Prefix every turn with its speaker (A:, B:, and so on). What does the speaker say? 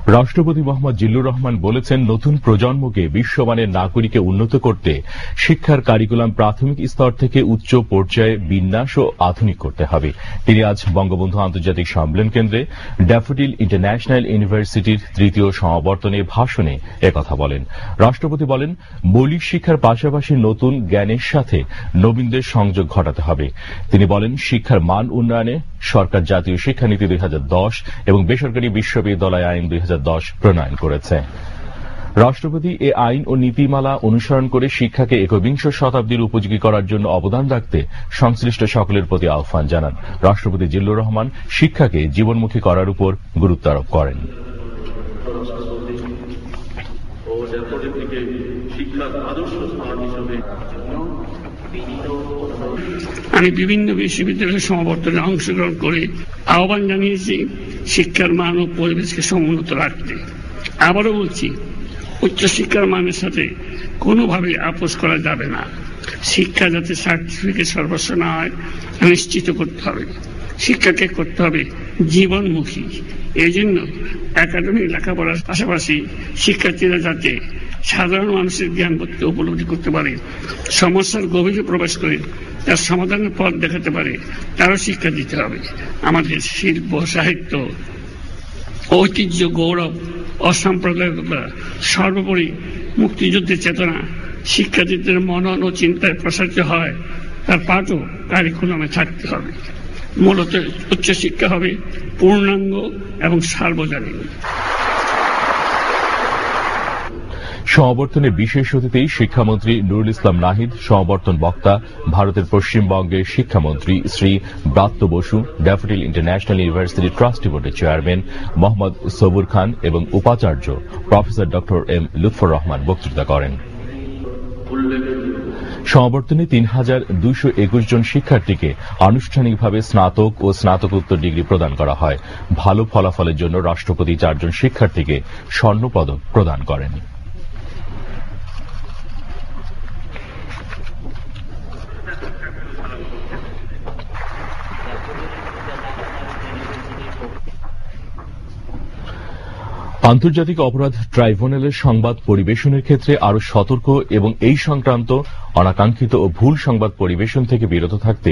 A: রাষ্ট্রপতি মোহাম্মদ জিল্লুর রহমান বলেছেন, নতুন প্রজন্মকে বিশ্বমানের নাগরিকে উন্নত করতে শিক্ষার কারিকুলাম প্রাথমিক স্তর থেকে উচ্চ পর্যায়ে বিন্যাস ও আধুনিক করতে হবে। তিনি আজ বঙ্গবন্ধু আন্তর্জাতিক সম্মেলন কেন্দ্রে ড্যাফোডিল ইন্টারন্যাশনাল ইউনিভার্সিটির তৃতীয় সমাবর্তনে ভাষণে একথা বলেন। রাষ্ট্রপতি বলেন, মৌলিক শিক্ষার পাশাপাশি নতুন জ্ঞানের সাথে নবীনদের সংযোগ ঘটাতে হবে। তিনি বলেন, শিক্ষার মান উন্নয়নে সরকার জাতীয় শিক্ষানীতি 2010 এবং বেসরকারি বিশ্ববিদ্যালয় আইন 2010 প্রণয়ন করেছে। রাষ্ট্রপতি এ আইন ও নীতিমালা অনুসরণ করে শিক্ষাকে একবিংশ শতাব্দীর উপযোগী করার জন্য অবদান রাখতে সংশ্লিষ্ট সকলের প্রতি আহ্বান জানান। রাষ্ট্রপতি জিল্লুর রহমান শিক্ষাকে জীবনমুখী করার উপর গুরুত্ব আরোপ করেন।
B: আমি বিভিন্ন বিশ্ববিদ্যালয়ের সমাবর্তনে অংশগ্রহণ করে আহ্বান জানিয়েছি শিক্ষার মান ও পরিবেশকে সমুন্নত রাখতে। আবারও বলছি, উচ্চশিক্ষার মানের সাথে কোনোভাবে আপোষ করা যাবে না। শিক্ষা যাতে সার্টিফিকেট সর্বস্ব না হয় নিশ্চিত করতে হবে। শিক্ষাকে করতে হবে জীবনমুখী। এই জন্য একাডেমিক লেখাপড়ার পাশাপাশি শিক্ষার্থীরা যাতে সাধারণ মানুষের জ্ঞান উপলব্ধি করতে পারে, সমস্যার গভীরে প্রবেশ করে তার সমাধানের পথ দেখাতে পারে, তারও শিক্ষা দিতে হবে। আমাদের শিল্প, সাহিত্য, ঐতিহ্য, গৌরব, অসাম্প্রদায়িকতা, সর্বোপরি মুক্তিযুদ্ধের চেতনা শিক্ষার্থীদের মনন ও চিন্তায় প্রসারিত হয়, তার পাঠও কারিকুলামে থাকতে হবে। মূলত উচ্চশিক্ষা হবে পূর্ণাঙ্গ এবং সার্বজনীন।
A: সমাবর্তনে বিশেষ অতিথি শিক্ষামন্ত্রী নুরুল ইসলাম নাহিদ, সমাবর্তন বক্তা ভারতের পশ্চিমবঙ্গের শিক্ষামন্ত্রী Shri Bratya Basu, Daffodil International University trustee বোর্ডের চেয়ারম্যান মোহাম্মদ সবুর খান এবং উপাচার্য professor doctor M Lutfar Rahman বক্তৃতা করেন। সমাবর্তনে ৩,২২১ জন শিক্ষার্থীকে আনুষ্ঠানিকভাবে স্নাতক ও স্নাতকোত্তর ডিগ্রি প্রদান করা হয়। ভালো ফলাফলের জন্য রাষ্ট্রপতি 4 জন শিক্ষার্থীকে স্বর্ণপদক প্রদান করেন। আন্তর্জাতিক অপরাধ ট্রাইব্যুনালের সংবাদ পরিবেশনের ক্ষেত্রে আরো সতর্ক এবং এই সংক্রান্ত অনাকাঙ্ক্ষিত ও ভুল সংবাদ পরিবেশন থেকে বিরত থাকতে